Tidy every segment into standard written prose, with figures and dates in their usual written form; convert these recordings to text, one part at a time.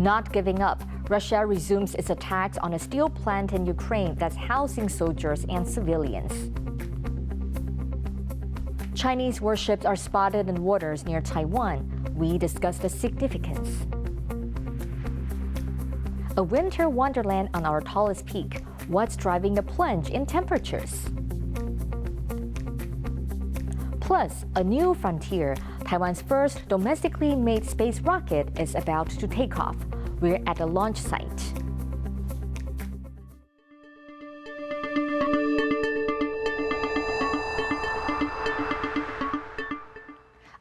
Not giving up, Russia resumes its attacks on a steel plant in Ukraine that's housing soldiers and civilians. Chinese warships are spotted in waters near Taiwan. We discuss the significance. A winter wonderland on our tallest peak. What's driving the plunge in temperatures? Plus, a new frontier. Taiwan's first domestically made space rocket is about to take off. We're at a launch site.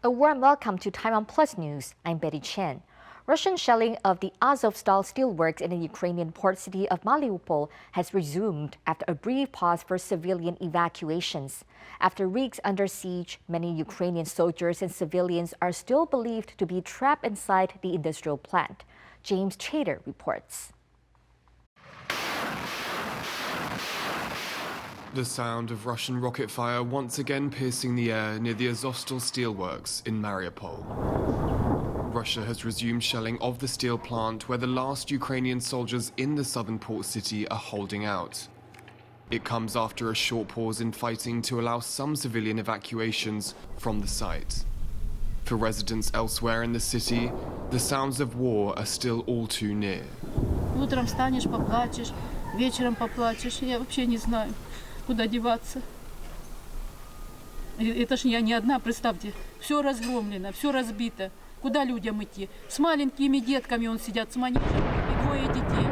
A warm welcome to TaiwanPlus News. I'm Betty Chen. Russian shelling of the Azovstal Steelworks in the Ukrainian port city of Mariupol has resumed after a brief pause for civilian evacuations. After weeks under siege, many Ukrainian soldiers and civilians are still believed to be trapped inside the industrial plant. James Jade reports. The sound of Russian rocket fire once again piercing the air near the Azovstal Steelworks in Mariupol. Russia has resumed shelling of the steel plant where the last Ukrainian soldiers in the southern port city are holding out. It comes after a short pause in fighting to allow some civilian evacuations from the site. For residents elsewhere in the city, the sounds of war are still all too near. Утром встанешь, поплачешь, вечером поплачешь. Я вообще не знаю, куда деваться. Это ж я не одна, представьте. Все разгромлено, все разбито. Куда людям идти? С маленькими детками он сидят, с манежем и двое детей.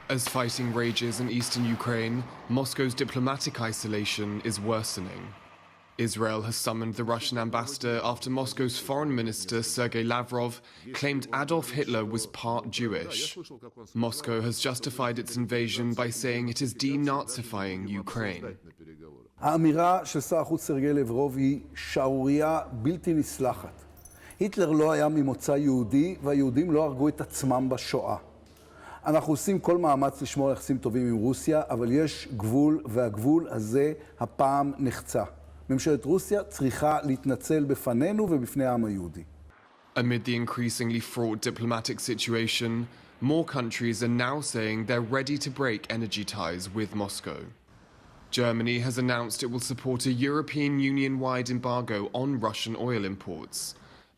As fighting rages in eastern Ukraine, Moscow's diplomatic isolation is worsening. Israel has summoned the Russian ambassador after Moscow's foreign minister Sergei Lavrov claimed Adolf Hitler was part Jewish. Moscow has justified its invasion by saying it is denazifying Ukraine. האמירה של שר החוץ סרגי לברוב היא שערורייה בלתי נסלחת. היטלר לא היה ממוצא יהודי והיהודים לא הרגו את עצמם בשואה. אנחנו עושים כל מאמץ לשמור על יחסים טובים עם רוסיה, אבל יש גבול, והגבול הזה הפעם נחצה. ממשלת רוסיה צריכה להתנצל בפנינו ובפני העם היהודי. Amid the increasingly fraught diplomatic situation, more countries are now saying they're ready to break energy ties with Moscow. Germany has announced it will support a European Union-wide embargo on Russian oil imports.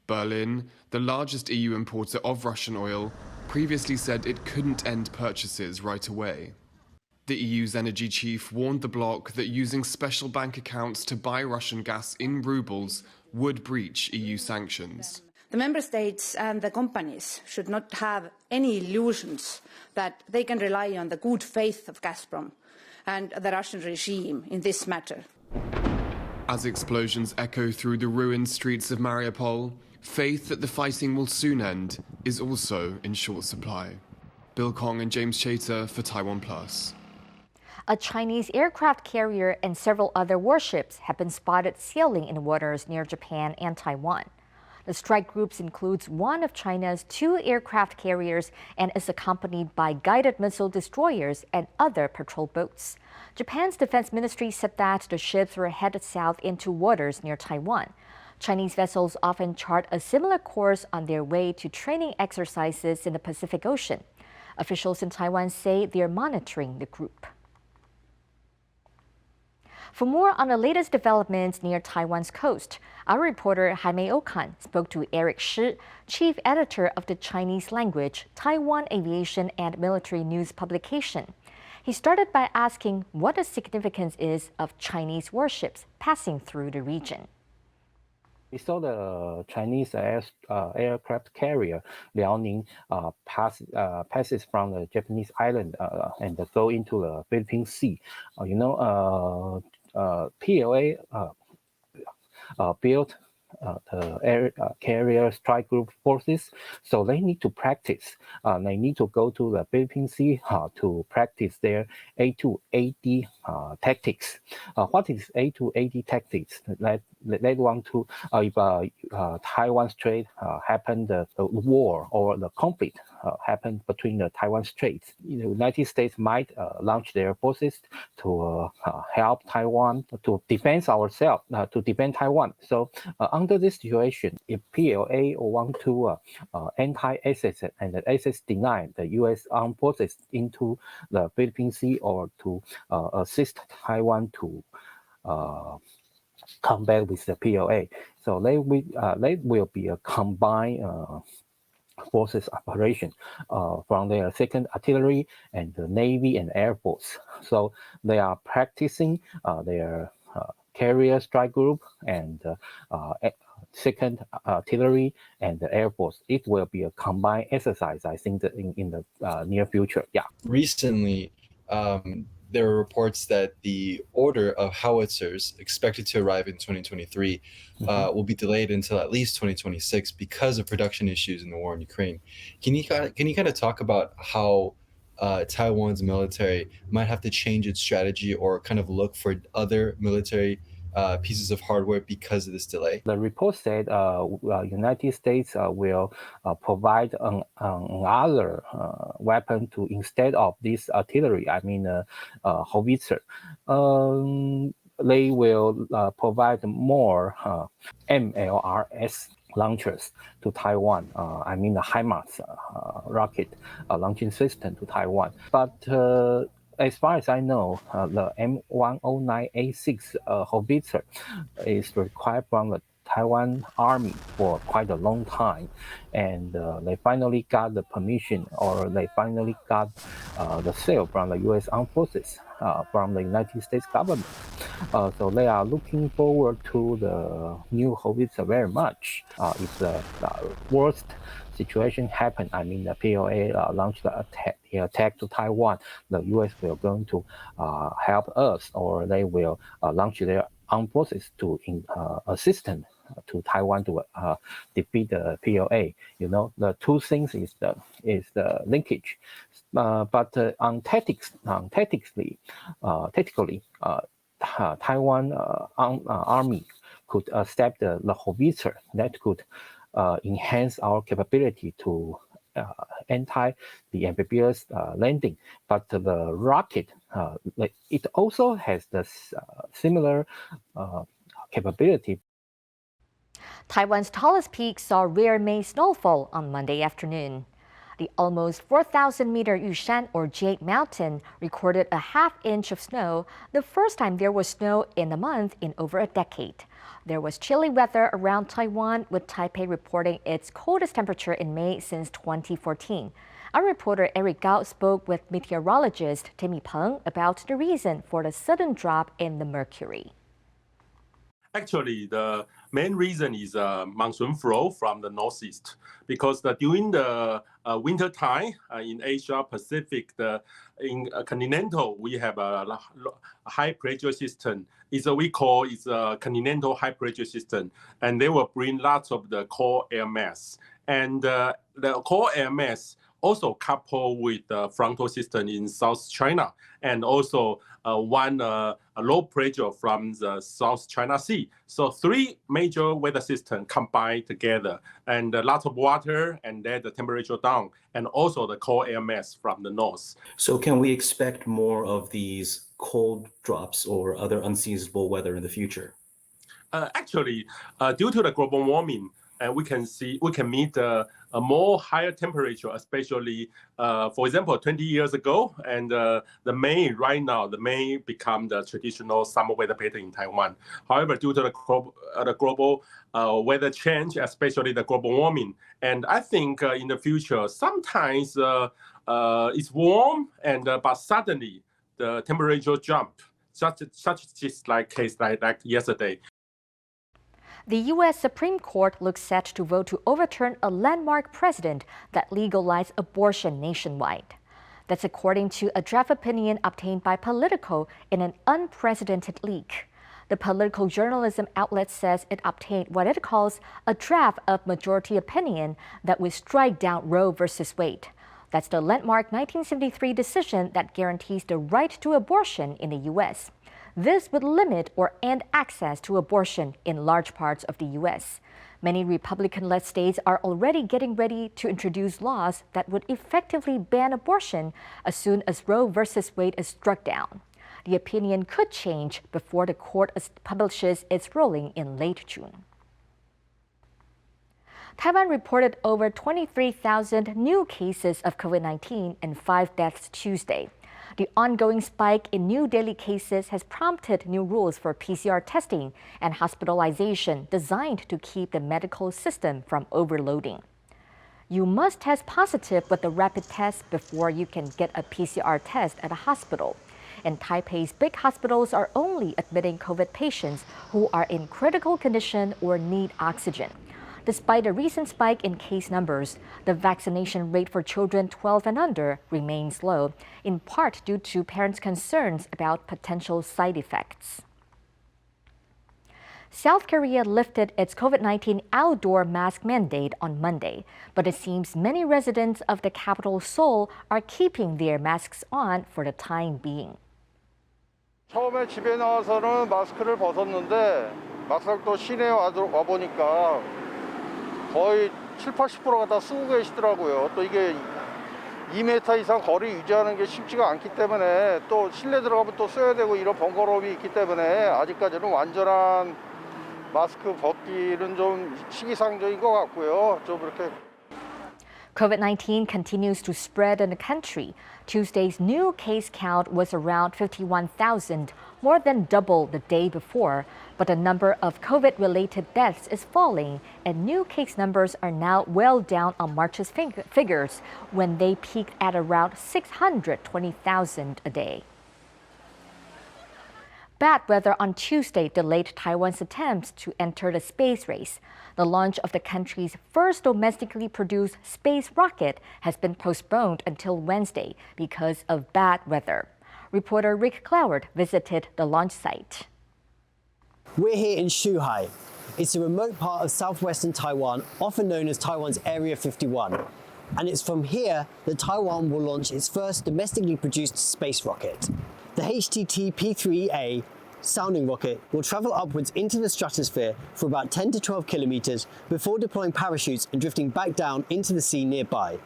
Berlin, the largest EU importer of Russian oil, previously said it couldn't end purchases right away. The EU's energy chief warned the bloc that using special bank accounts to buy Russian gas in rubles would breach EU sanctions. The member states and the companies should not have any illusions that they can rely on the good faith of Gazprom and the Russian regime in this matter. As explosions echo through the ruined streets of Mariupol, faith that the fighting will soon end is also in short supply. Bill Kong and James Chater for TaiwanPlus. A Chinese aircraft carrier and several other warships have been spotted sailing in waters near Japan and Taiwan. The strike group includes one of China's 2 aircraft carriers and is accompanied by guided missile destroyers and other patrol boats. Japan's defense ministry said that the ships were headed south into waters near Taiwan. Chinese vessels often chart a similar course on their way to training exercises in the Pacific Ocean. Officials in Taiwan say they're monitoring the group. For more on the latest developments near Taiwan's coast, our reporter Jaime Okan spoke to Eric Shi, chief editor of the Chinese language Taiwan Aviation and Military News publication. He started by asking what the significance is of Chinese warships passing through the region. We saw the Chinese aircraft carrier Liaoning passes from the Japanese island and go into the Philippine Sea. PLA built the air carrier strike group forces, so they need to practice. They need to go to the Philippine Sea to practice their A280 tactics. What is A280 tactics? they want to if Taiwan Strait happened, the war or the conflict happened between the Taiwan Straits, the United States might launch their forces to help Taiwan to defend ourselves, to defend Taiwan. So under this situation, if PLA want to anti-access and the access deny the U.S. armed forces into the Philippine Sea or to assist Taiwan to combat with the PLA, so they will be a combined forces operation from their 2nd Artillery and the Navy and Air Force. So they are practicing their carrier strike group and 2nd Artillery and the Air Force. It will be a combined exercise, I think, in the near future. Yeah. Recently, there were reports that the order of howitzers expected to arrive in 2023 will be delayed until at least 2026 because of production issues in the war in Ukraine. Can you kind of talk about how Taiwan's military might have to change its strategy or kind of look for other military pieces of hardware because of this delay? The report said United States will provide another weapon to instead of this artillery. I mean, howitzer. They will provide more MLRS launchers to Taiwan. I mean, the HIMARS rocket launching system to Taiwan. But as far as I know, the M109A6 howitzer is required from the Taiwan Army for quite a long time, and they finally got the permission, or they finally got the sale from the U.S. Armed Forces, from the United States government. So they are looking forward to the new howitzer very much. If the worst situation happen, I mean the PLA launched the attack to Taiwan, the U.S. will going to help us, or they will launch their armed forces to assist to Taiwan to defeat the PLA. You know, the two things is the linkage. But on tactically, Taiwan Army could accept the howitzer that could enhance our capability to anti the amphibious landing. But the rocket, it also has the similar capability. Taiwan's tallest peak saw rare May snowfall on Monday afternoon. The almost 4,000-meter Yushan or Jade Mountain recorded a half-inch of snow, the first time there was snow in a month in over a decade. There was chilly weather around Taiwan, with Taipei reporting its coldest temperature in May since 2014. Our reporter Eric Gao spoke with meteorologist Timmy Peng about the reason for the sudden drop in the mercury. Actually, the main reason is monsoon flow from the northeast, because during the winter time in Asia Pacific, in continental, we have a high pressure system. We call it a continental high pressure system, and they will bring lots of the cold air mass. And the cold air mass also coupled with the frontal system in South China, and also a low pressure from the South China Sea. So three major weather systems combined together, and a lot of water, and then the temperature down, and also the cold air mass from the north. So can we expect more of these cold drops or other unseasonable weather in the future? Actually, due to the global warming, we can meet a more higher temperature, especially, for example, 20 years ago, and the May become the traditional summer weather pattern in Taiwan. However, due to the global weather change, especially the global warming, and I think in the future, sometimes it's warm, and but suddenly the temperature jump, such just like case like yesterday. The U.S. Supreme Court looks set to vote to overturn a landmark precedent that legalized abortion nationwide. That's according to a draft opinion obtained by Politico in an unprecedented leak. The political journalism outlet says it obtained what it calls a draft of majority opinion that would strike down Roe v. Wade. That's the landmark 1973 decision that guarantees the right to abortion in the U.S. This would limit or end access to abortion in large parts of the U.S. Many Republican-led states are already getting ready to introduce laws that would effectively ban abortion as soon as Roe v. Wade is struck down. The opinion could change before the court publishes its ruling in late June. Taiwan reported over 23,000 new cases of COVID-19 and 5 deaths Tuesday. The ongoing spike in new daily cases has prompted new rules for PCR testing and hospitalization designed to keep the medical system from overloading. You must test positive with a rapid test before you can get a PCR test at a hospital. And Taipei's big hospitals are only admitting COVID patients who are in critical condition or need oxygen. Despite a recent spike in case numbers, the vaccination rate for children 12 and under remains low, in part due to parents' concerns about potential side effects. South Korea lifted its COVID-19 outdoor mask mandate on Monday, but it seems many residents of the capital Seoul are keeping their masks on for the time being. 처음에 집에 나와서는 마스크를 벗었는데 막상 또 시내에 와 보니까 거의 70-80%가 다 쓰고 계시더라고요. 또 이게 2m 이상 거리 유지하는 게 쉽지가 않기 때문에 또 실내 들어가면 또 써야 되고 이런 번거로움이 있기 때문에 아직까지는 완전한 마스크 벗기는 좀 시기상조인 것 같고요. 좀 이렇게 COVID-19 continues to spread in the country. Tuesday's new case count was around 51,000, more than double the day before. But the number of COVID-related deaths is falling, and new case numbers are now well down on March's figures when they peaked at around 620,000 a day. Bad weather on Tuesday delayed Taiwan's attempts to enter the space race. The launch of the country's first domestically produced space rocket has been postponed until Wednesday because of bad weather. Reporter Rick Cloward visited the launch site. We're here in Zhuhai. It's a remote part of southwestern Taiwan, often known as Taiwan's Area 51. And it's from here that Taiwan will launch its first domestically produced space rocket. The HTT-P3A sounding rocket will travel upwards into the stratosphere for about 10 to 12 kilometers before deploying parachutes and drifting back down into the sea nearby.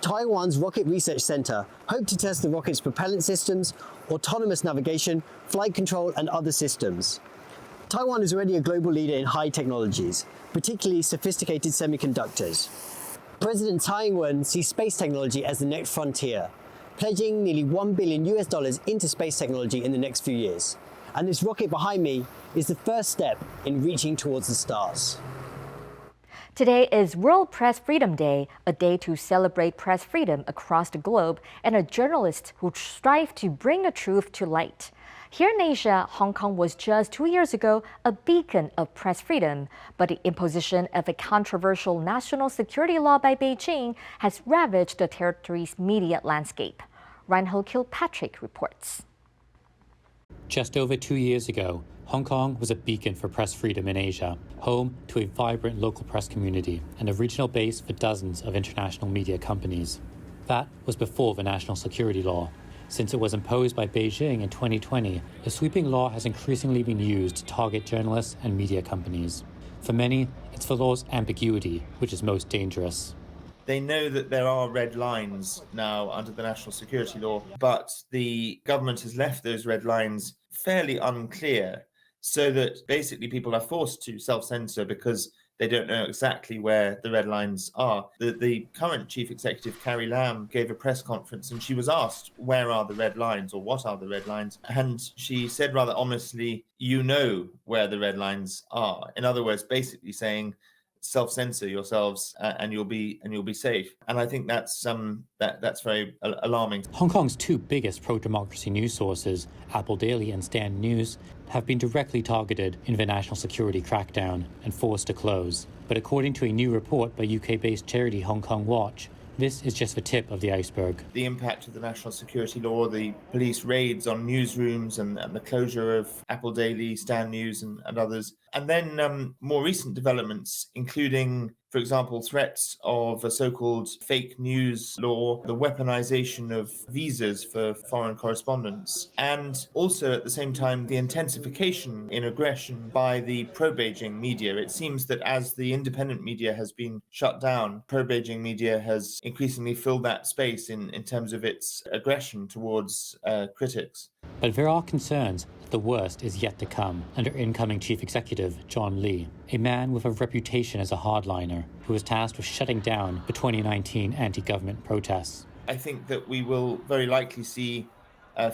Taiwan's Rocket Research Center hoped to test the rocket's propellant systems, autonomous navigation, flight control, and other systems. Taiwan is already a global leader in high technologies, particularly sophisticated semiconductors. President Tsai Ing-wen sees space technology as the next frontier, pledging nearly $1 billion into space technology in the next few years. And this rocket behind me is the first step in reaching towards the stars. Today is World Press Freedom Day, a day to celebrate press freedom across the globe and a journalist who strive to bring the truth to light. Here in Asia, Hong Kong was just 2 years ago a beacon of press freedom, but the imposition of a controversial national security law by Beijing has ravaged the territory's media landscape. Reinhold Kilpatrick reports. Just over 2 years ago, Hong Kong was a beacon for press freedom in Asia, home to a vibrant local press community and a regional base for dozens of international media companies. That was before the national security law. Since it was imposed by Beijing in 2020, the sweeping law has increasingly been used to target journalists and media companies. For many, it's the law's ambiguity which is most dangerous. They know that there are red lines now under the national security law, but the government has left those red lines fairly unclear, so that basically people are forced to self-censor because they don't know exactly where the red lines are. The current chief executive, Carrie Lam, gave a press conference and she was asked, where are the red lines or what are the red lines? And she said rather ominously, you know where the red lines are. In other words, basically saying, self-censor yourselves and you'll be safe. And I think that's very alarming. Hong Kong's two biggest pro-democracy news sources, Apple Daily and Stand News, have been directly targeted in the national security crackdown and forced to close. But according to a new report by UK-based charity Hong Kong Watch, this is just the tip of the iceberg. The impact of the national security law, the police raids on newsrooms and the closure of Apple Daily, Stand News and others. And then more recent developments, including For example, threats of a so-called fake news law, the weaponization of visas for foreign correspondents, and also at the same time the intensification in aggression by the pro-Beijing media. It seems that as the independent media has been shut down, pro-Beijing media has increasingly filled that space in terms of its aggression towards critics. But there are concerns that the worst is yet to come under incoming Chief Executive John Lee, a man with a reputation as a hardliner who was tasked with shutting down the 2019 anti-government protests. I think that we will very likely see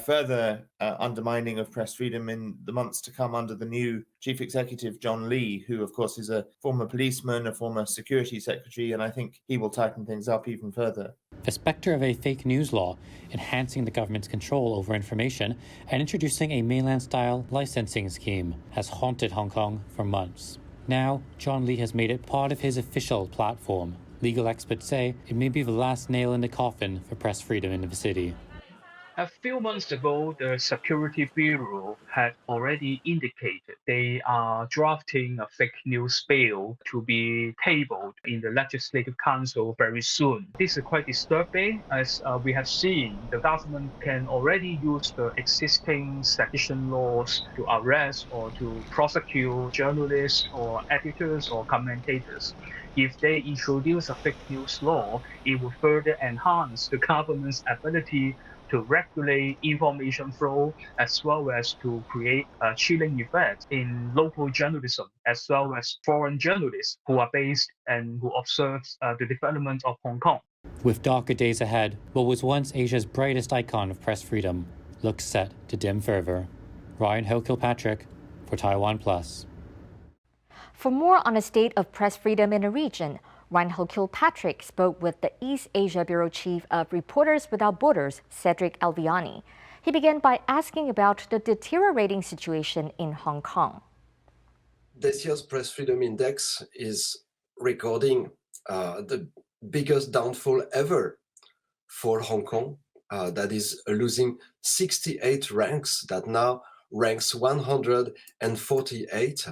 further undermining of press freedom in the months to come under the new Chief Executive, John Lee, who, of course, is a former policeman, a former security secretary, and I think he will tighten things up even further. The specter of a fake news law enhancing the government's control over information and introducing a mainland-style licensing scheme has haunted Hong Kong for months. Now, John Lee has made it part of his official platform. Legal experts say it may be the last nail in the coffin for press freedom in the city. A few months ago, the Security Bureau had already indicated they are drafting a fake news bill to be tabled in the Legislative Council very soon. This is quite disturbing, as we have seen the government can already use the existing sedition laws to arrest or to prosecute journalists or editors or commentators. If they introduce a fake news law, it will further enhance the government's ability to regulate information flow, as well as to create a chilling effect in local journalism, as well as foreign journalists who are based and who observe the development of Hong Kong. With darker days ahead, what was once Asia's brightest icon of press freedom looks set to dim further. Ryan Hill-Kilpatrick for TaiwanPlus. For more on the state of press freedom in the region, Ryan Hill-Kilpatrick spoke with the East Asia Bureau Chief of Reporters Without Borders, Cedric Alviani. He began by asking about the deteriorating situation in Hong Kong. This year's Press Freedom Index is recording the biggest downfall ever for Hong Kong. That is losing 68 ranks, that now ranks 148.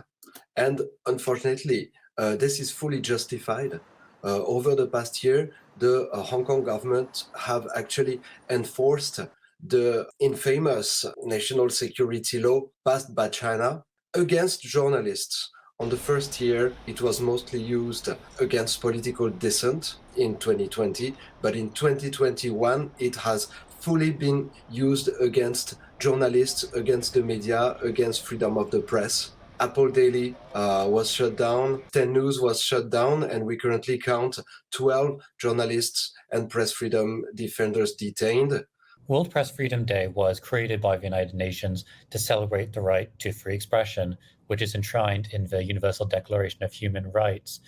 And unfortunately, this is fully justified. Over the past year, the Hong Kong government have actually enforced the infamous national security law passed by China against journalists. On the first year, it was mostly used against political dissent in 2020, but in 2021, it has fully been used against journalists, against the media, against freedom of the press. Apple Daily was shut down, 10 News was shut down, and we currently count 12 journalists and press freedom defenders detained. World Press Freedom Day was created by the United Nations to celebrate the right to free expression, which is enshrined in the Universal Declaration of Human Rights.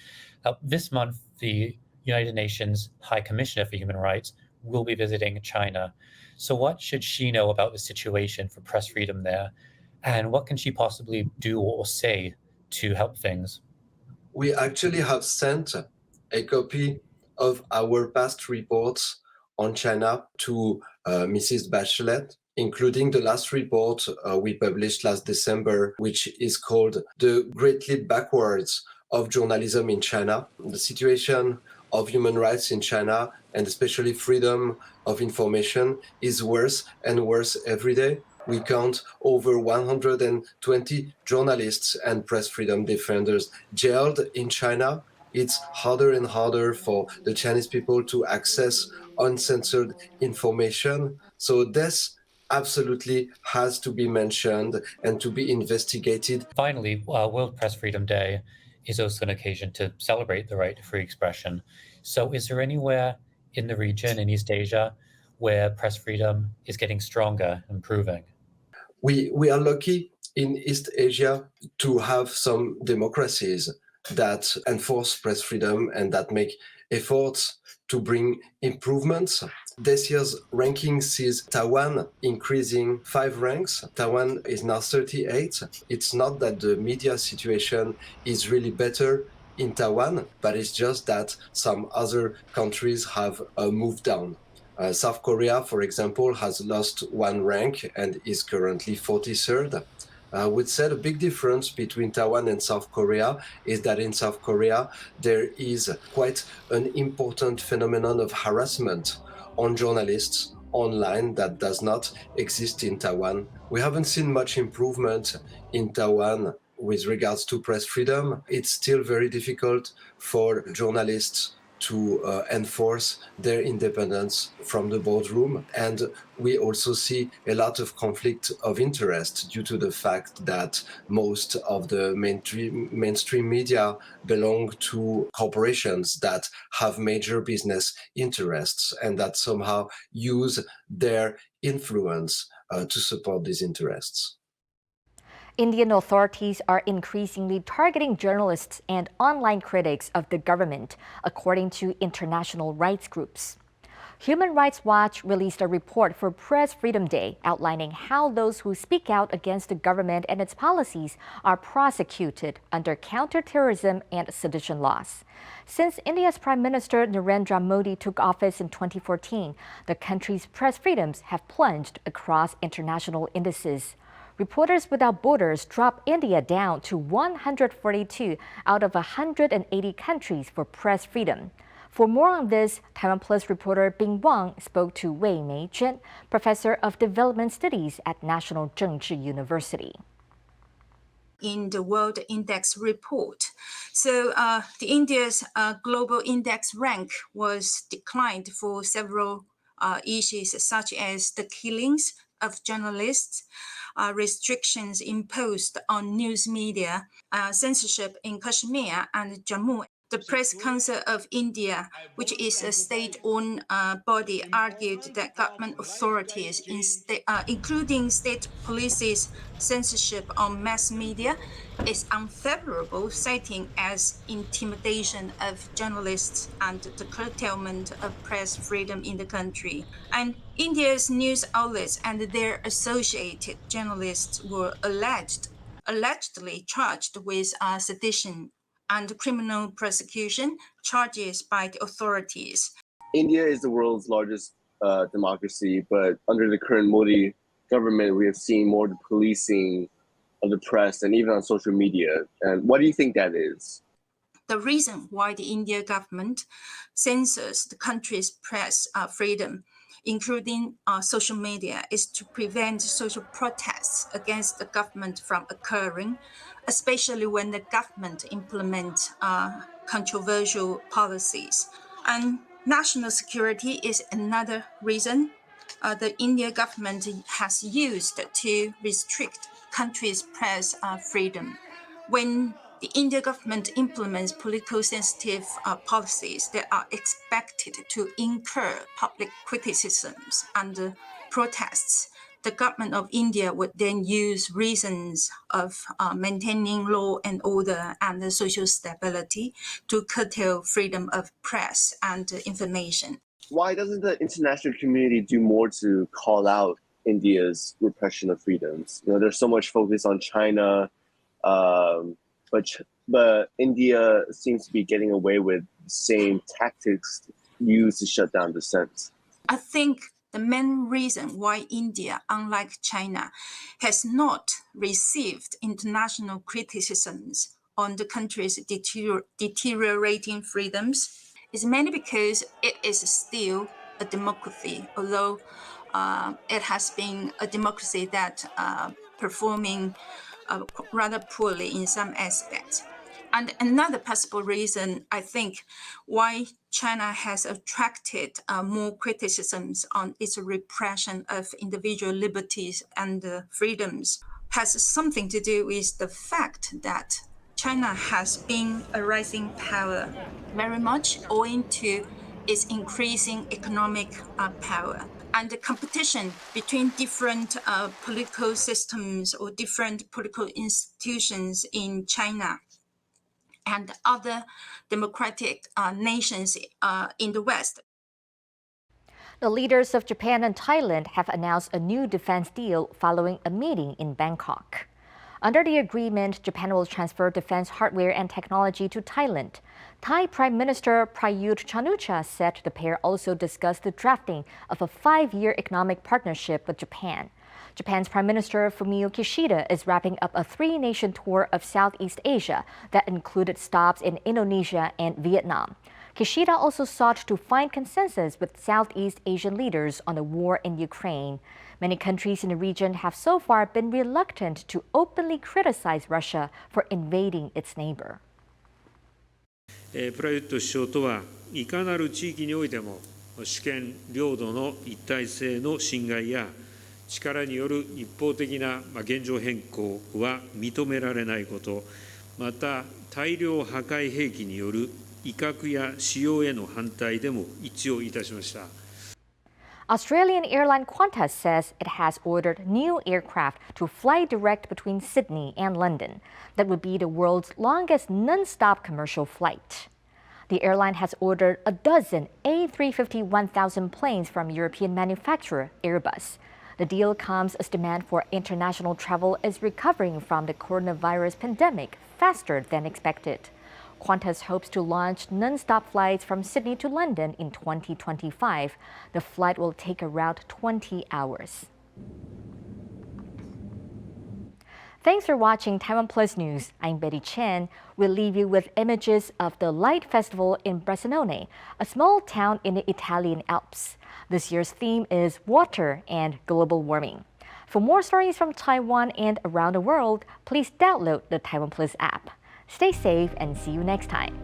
This month, the United Nations High Commissioner for Human Rights will be visiting China. So what should she know about the situation for press freedom there? And what can she possibly do or say to help things? We actually have sent a copy of our past reports on China to Mrs. Bachelet, including the last report we published last December, which is called The Great Leap Backwards of Journalism in China. The situation of human rights in China, and especially freedom of information, is worse and worse every day. We count over 120 journalists and press freedom defenders jailed in China. It's harder and harder for the Chinese people to access uncensored information. So this absolutely has to be mentioned and to be investigated. Finally, World Press Freedom Day is also an occasion to celebrate the right to free expression. So is there anywhere in the region, in East Asia, where press freedom is getting stronger, improving? We are lucky in East Asia to have some democracies that enforce press freedom and that make efforts to bring improvements. This year's ranking sees Taiwan increasing 5 ranks. Taiwan is now 38. It's not that the media situation is really better in Taiwan, but it's just that some other countries have moved down. South Korea, for example, has lost 1 rank and is currently 43rd. I would say the big difference between Taiwan and South Korea is that in South Korea, there is quite an important phenomenon of harassment on journalists online that does not exist in Taiwan. We haven't seen much improvement in Taiwan with regards to press freedom. It's still very difficult for journalists to enforce their independence from the boardroom. And we also see a lot of conflict of interest due to the fact that most of the mainstream media belong to corporations that have major business interests and that somehow use their influence to support these interests. Indian authorities are increasingly targeting journalists and online critics of the government, according to international rights groups. Human Rights Watch released a report for Press Freedom Day outlining how those who speak out against the government and its policies are prosecuted under counterterrorism and sedition laws. Since India's Prime Minister Narendra Modi took office in 2014, the country's press freedoms have plunged across international indices. Reporters Without Borders dropped India down to 142 out of 180 countries for press freedom. For more on this, TaiwanPlus reporter Bing Wang spoke to Wei Mei Chen, professor of development studies at National Zhengzhi University. In the World Index report. So the India's global index rank was declined for several issues such as the killings of journalists, restrictions imposed on news media, censorship in Kashmir and Jammu. The Press Council of India, which is a state-owned body, argued that government authorities, including state police's censorship on mass media, is unfavorable, citing as intimidation of journalists and the curtailment of press freedom in the country. And India's news outlets and their associated journalists were allegedly charged with sedition and criminal prosecution charges by the authorities. India is the world's largest democracy, but under the current Modi government, we have seen more policing of the press and even on social media. And what do you think that is? The reason why the Indian government censors the country's press freedom, including social media, is to prevent social protests against the government from occurring, especially when the government implements controversial policies. And national security is another reason the Indian government has used to restrict country's press freedom. When the Indian government implements politically sensitive policies that are expected to incur public criticisms and protests, the government of India would then use reasons of maintaining law and order and social stability to curtail freedom of press and information. Why doesn't the international community do more to call out India's repression of freedoms? You know, there's so much focus on China, but India seems to be getting away with the same tactics used to shut down dissent. I think the main reason why India, unlike China, has not received international criticisms on the country's deteriorating freedoms is mainly because it is still a democracy, although it has been a democracy that performing rather poorly in some aspects. And another possible reason, I think, why China has attracted more criticisms on its repression of individual liberties and freedoms has something to do with the fact that China has been a rising power very much owing to its increasing economic power. And the competition between different political systems or different political institutions in China and other democratic nations in the West. The leaders of Japan and Thailand have announced a new defense deal following a meeting in Bangkok. Under the agreement, Japan will transfer defense hardware and technology to Thailand. Thai Prime Minister Prayut Chan-o-cha said the pair also discussed the drafting of a 5-year economic partnership with Japan. Japan's Prime Minister Fumio Kishida is wrapping up a 3-nation tour of Southeast Asia that included stops in Indonesia and Vietnam. Kishida also sought to find consensus with Southeast Asian leaders on the war in Ukraine. Many countries in the region have so far been reluctant to openly criticize Russia for invading its neighbor. プラユット首相とはいかなる地域においても主権領土の一体性の侵害や力による一方的な現状変更は認められないこと、また大量破壊兵器による威嚇や使用への反対でも一致をいたしました。 Australian airline Qantas says it has ordered new aircraft to fly direct between Sydney and London. That would be the world's longest non-stop commercial flight. The airline has ordered a dozen A350-1000 planes from European manufacturer Airbus. The deal comes as demand for international travel is recovering from the coronavirus pandemic faster than expected. Qantas hopes to launch non-stop flights from Sydney to London in 2025. The flight will take around 20 hours. Thanks for watching TaiwanPlus News. I'm Betty Chen. We'll leave you with images of the Light Festival in Bressanone, a small town in the Italian Alps. This year's theme is water and global warming. For more stories from Taiwan and around the world, please download the TaiwanPlus app. Stay safe and see you next time.